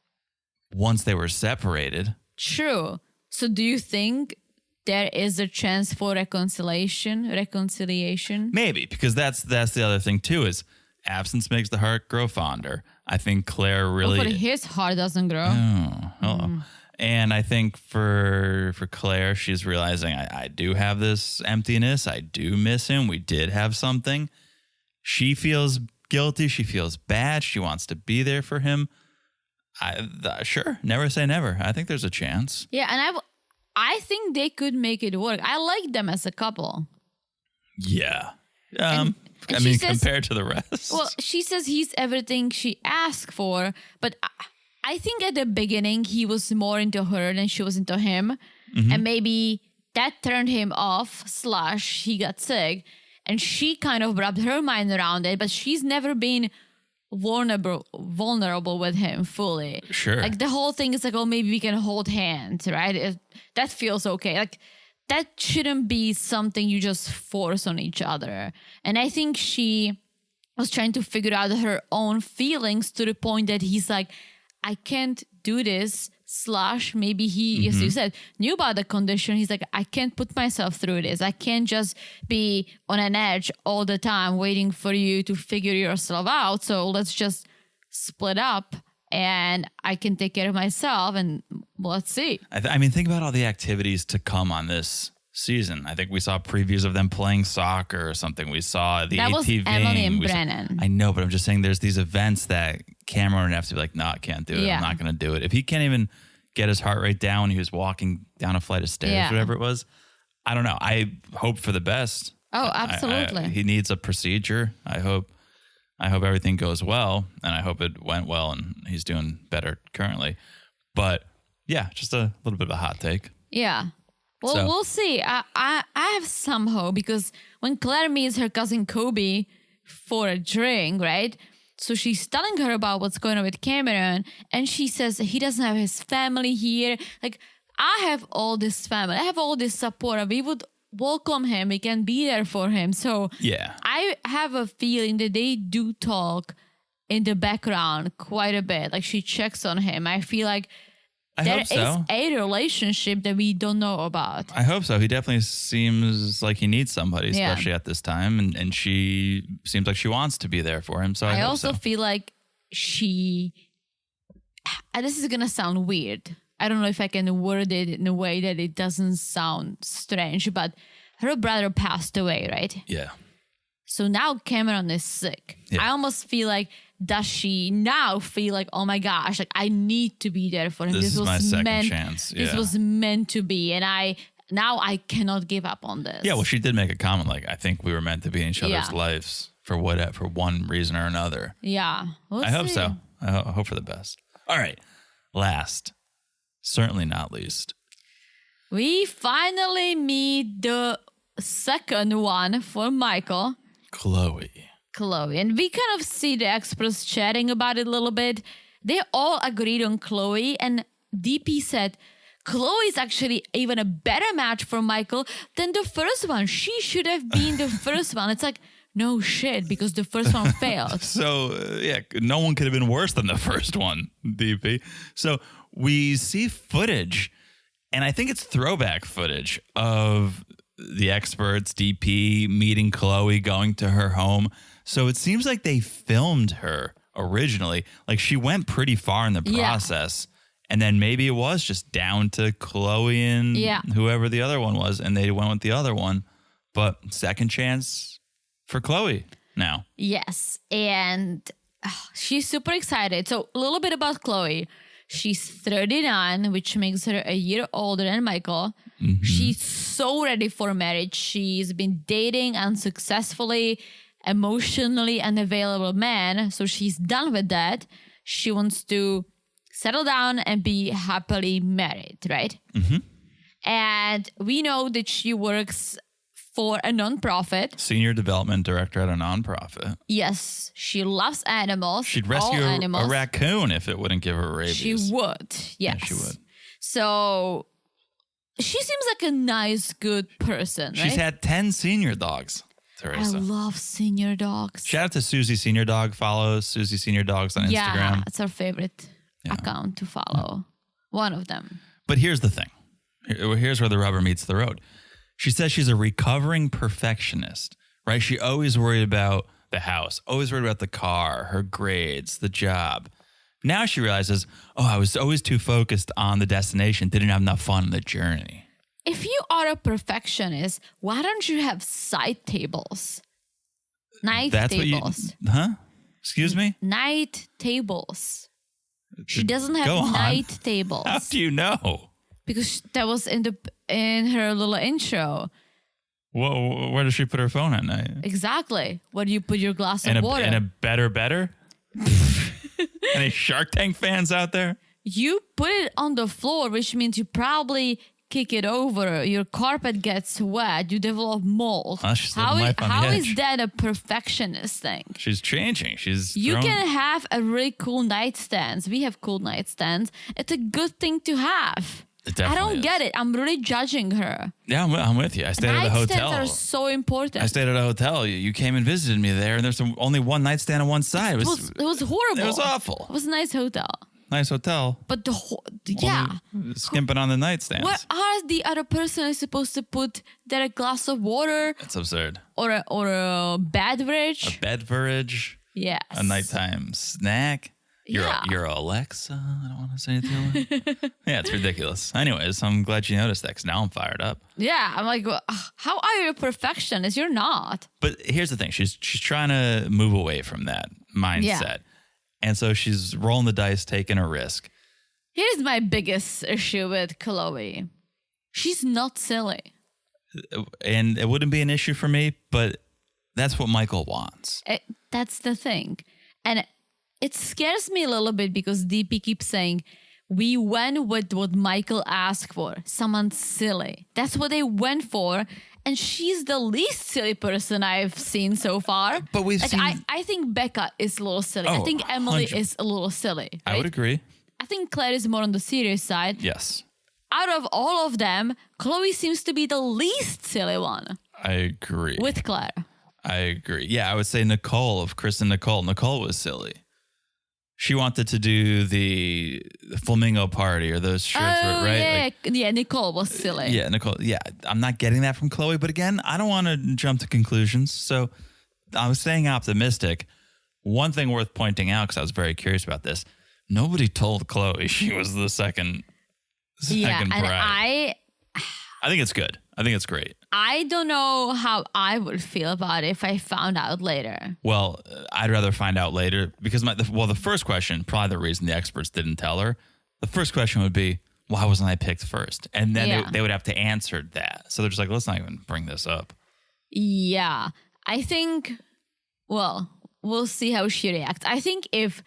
Once they were separated. True. So do you think there is a chance for reconciliation? Maybe, because that's the other thing too, is absence makes the heart grow fonder. I think Claire really... But his heart doesn't grow. Oh, hello. And I think for Claire, she's realizing I do have this emptiness. I do miss him. We did have something. She feels guilty. She feels bad. She wants to be there for him. Sure. Never say never. I think there's a chance. Yeah. And I think they could make it work. I like them as a couple. Yeah. And I mean, compared to the rest. Well, she says he's everything she asked for, but I think at the beginning he was more into her than she was into him. Mm-hmm. And maybe that turned him off / he got sick. And she kind of wrapped her mind around it, but she's never been vulnerable with him fully. Sure. Like the whole thing is like, oh, maybe we can hold hands, right? That feels okay. Like that shouldn't be something you just force on each other. And I think she was trying to figure out her own feelings to the point that he's like, I can't do this / maybe he, as you said, knew about the condition. He's like, I can't put myself through this. I can't just be on an edge all the time waiting for you to figure yourself out. So let's just split up and I can take care of myself and let's see. I mean, think about all the activities to come on this season. I think we saw previews of them playing soccer or something. We saw the that ATV. Was Emily and Brennan. I know, but I'm just saying there's these events that Cameron would have to be like, no, I can't do it. Yeah. I'm not going to do it. If he can't even get his heart rate down when he was walking down a flight of stairs, whatever it was, I don't know. I hope for the best. Oh, absolutely. He needs a procedure. I hope everything goes well, and I hope it went well and he's doing better currently. But yeah, just a little bit of a hot take. Yeah. Well, So- we'll see. I have some hope because when Claire meets her cousin Kobe for a drink, right? So she's telling her about what's going on with Cameron, and she says he doesn't have his family here. Like, I have all this family, I have all this support, and we would welcome him. We can be there for him. So Yeah. I have a feeling that they do talk in the background quite a bit. Like, she checks on him. I feel like I there hope is so. a relationship that we don't know about. I hope so. He definitely seems like he needs somebody, Yeah. especially at this time. And she seems like she wants to be there for him. So I I hope also so. feel like this is gonna sound weird. I don't know if I can word it in a way that it doesn't sound strange, but her brother passed away, right? Yeah. So now Cameron is sick. Yeah. I almost feel like, does she now feel like, oh my gosh, like I need to be there for him. This is my second meant, chance. This Yeah. was meant to be, and I cannot give up on this. Yeah, well, she did make a comment like, I think we were meant to be in each other's Yeah. lives for one reason or another. Yeah. We'll I hope see. so. I hope for the best. All right. Last, certainly not least, We finally meet the second one for Michael, Chloe. Chloe. And we kind of see the experts chatting about it a little bit. They all agreed on Chloe, and DP said Chloe is actually even a better match for Michael than the first one. She should have been the first one. It's like, no shit, because the first one failed. So, yeah, no one could have been worse than the first one, DP. So we see footage, and I think it's throwback footage of the experts, DP, meeting Chloe, going to her home. So it seems like they filmed her originally. Like, she went pretty far in the Yeah. process. And then maybe it was just down to Chloe and Yeah. whoever the other one was, and they went with the other one. But second chance for Chloe now. Yes, and she's super excited. So a little bit about Chloe. She's 39, which makes her a year older than Michael. She's so ready for marriage. She's been dating unsuccessfully, emotionally unavailable man. So she's done with that. She wants to settle down and be happily married, right? And we know that she works for a nonprofit. Senior development director at a nonprofit. Yes, she loves animals. She'd all rescue animals. a raccoon if it wouldn't give her rabies. She would. Yes. she would. So she seems like a nice, good person, She's right? had 10 senior dogs, I Teresa. love senior dogs. Shout out to Susie Senior Dog. Follow Susie Senior Dogs on Yeah, Instagram. it's our favorite account to follow. One of them. But here's the thing. Here's where the rubber meets the road. She says she's a recovering perfectionist, right? She always worried about the house, always worried about the car, her grades, the job. Now she realizes, oh, I was always too focused on the destination, didn't have enough fun on the journey. If you are a perfectionist, why don't you have side tables? Night That's tables. what you, huh? Excuse me? Night tables. She doesn't have Go on. night tables. How do you know? Because that was in her little intro. Where does she put her phone at night? Exactly. Where do you put your glass In of a, water? in a better? Any Shark Tank fans out there? You put it on the floor, which means you probably kick it over. Your carpet gets wet. You develop mold. Oh, she's living life on the how is edge. that a perfectionist thing? She's changing. She's You thrown- can have a really cool nightstand. We have cool nightstands. It's a good thing to have. It I definitely don't is. get it. I'm really judging her. Yeah, I'm with you. I stayed at a Nightstands hotel. are so important. I stayed at a hotel. You came and visited me there, and there's only one nightstand on one side. it was horrible. It was awful. It was a nice hotel. Nice hotel. But yeah. Only skimping on the nightstands. Where are the other person is supposed to put their glass of water That's absurd. or a beverage? A beverage, Yes. a nighttime snack. Yeah. You're Alexa. I don't want to say anything. Yeah, it's ridiculous. Anyways, I'm glad you noticed that because now I'm fired up. Yeah. I'm like, well, how are you a perfectionist? You're not. But here's the thing. She's trying to move away from that mindset. Yeah. And so she's rolling the dice, taking a risk. Here's my biggest issue with Chloe. She's not silly. And it wouldn't be an issue for me, but that's what Michael wants. That's the thing. And it scares me a little bit because DP keeps saying, we went with what Michael asked for. Someone silly. That's what they went for. And she's the least silly person I've seen so far. But we've seen... I think Becca is a little silly. I Oh, think Emily 100. is a little silly. I would right? agree. I think Claire is more on the serious side. Yes. Out of all of them, Chloe seems to be the least silly one. I agree. With Claire. I agree. Yeah, I would say Nicole, of Chris and Nicole. Nicole was silly. She wanted to do the flamingo party or those shirts, Oh, right? yeah. Like, Yeah, Nicole was silly. yeah, Nicole. Yeah, I'm not getting that from Chloe. But again, I don't want to jump to conclusions. So I was staying optimistic. One thing worth pointing out, because I was very curious about this, nobody told Chloe she was the second and bride. I think it's good. I think it's great. I don't know how I would feel about it if I found out later. Well, I'd rather find out later because the first question, probably the reason the experts didn't tell her, the first question would be, why wasn't I picked first? And then they would have to answer that. So they're just like, let's not even bring this up. Yeah, I think, well, we'll see how she reacts. I think if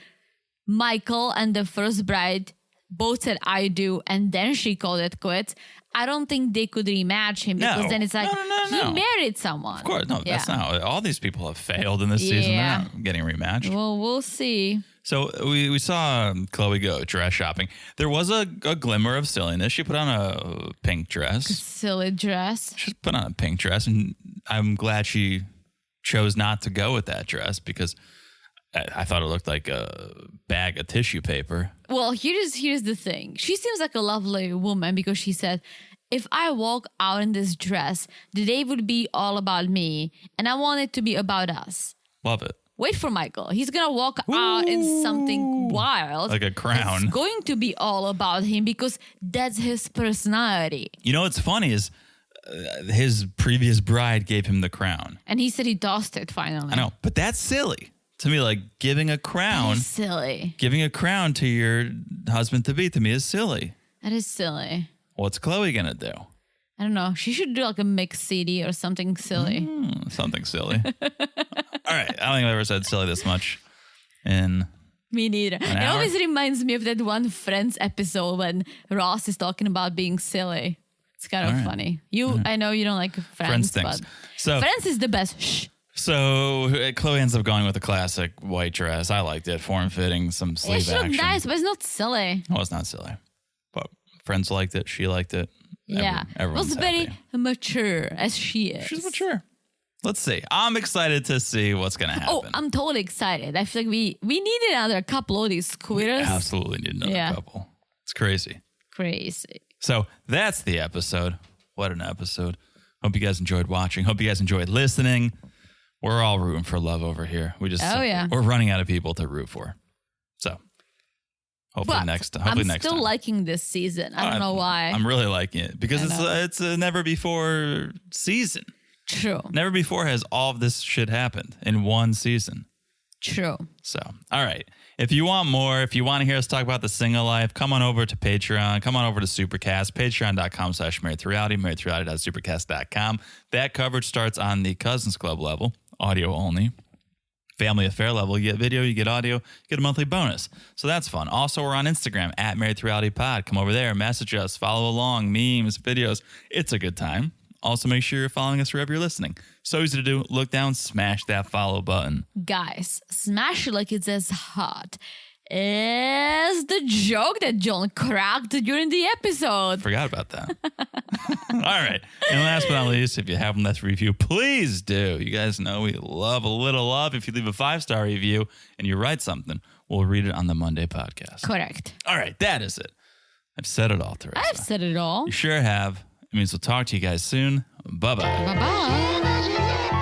Michael and the first bride both said I do and then she called it quits, I don't think they could rematch him because then it's like he married someone. Of course, no, that's not how all these people have failed in this season. They're not getting rematched. Well, we'll see. So we saw Chloe go dress shopping. There was a glimmer of silliness. She put on a pink dress. Silly dress. She put on a pink dress, and I'm glad she chose not to go with that dress because I thought it looked like a bag of tissue paper. Well, here's the thing. She seems like a lovely woman because she said, if I walk out in this dress, the day would be all about me, and I want it to be about us. Love it. Wait for Michael. He's going to walk out in something wild. Like a crown. It's going to be all about him because that's his personality. You know what's funny is his previous bride gave him the crown. And he said he tossed it finally. I know, but that's silly. To me, like giving a crown. That is silly. Giving a crown to your husband-to-be to me is silly. That is silly. What's Chloe going to do? I don't know. She should do like a mixed CD or something silly. Something silly. All right. I don't think I've ever said silly this much in Me neither. It hour? always reminds me of that one Friends episode when Ross is talking about being silly. It's kind of funny. I know you don't like Friends, things. but So Friends is the best. Shh. So Chloe ends up going with a classic white dress. I liked it. Form-fitting, some Yeah, sleeve she action. looked nice, but it's not silly. Well, it's not silly. But friends liked it. She liked it. Yeah. It Everyone's was very happy. mature as she is. She's mature. Let's see. I'm excited to see what's going to happen. Oh, I'm totally excited. I feel like we need another couple of these quitters. Absolutely need another couple. It's crazy. Crazy. So that's the episode. What an episode. Hope you guys enjoyed watching. Hope you guys enjoyed listening. We're all rooting for love over here. We're running out of people to root for. So hopefully But next I'm next still time. liking this season. I don't know why. I'm really liking it because it's a never before season. True. Never before has all of this shit happened in one season. True. So, all right. If you want more, if you want to hear us talk about the single life, come on over to Patreon. Come on over to Supercast, patreon.com/marriedtoreality, marriedtoreality.supercast.com. That coverage starts on the Cousins Club level, audio only. Family Affair level, you get video, you get audio, you get a monthly bonus. So that's fun. Also, we're on Instagram at Married to Reality Pod. Come over there, message us, follow along, memes, videos. It's a good time. Also, make sure you're following us wherever you're listening. So easy to do. Look down, smash that follow button. Guys, smash it like it's as hot as the joke that John cracked during the episode. Forgot about that. All right. And last but not least, if you haven't left a review, please do. You guys know we love a little love. If you leave a 5-star review and you write something, we'll read it on the Monday podcast. Correct. All right. That is it. I've said it all, Teresa. I've said it all. You sure have. It means we'll talk to you guys soon. Bye-bye. Bye-bye.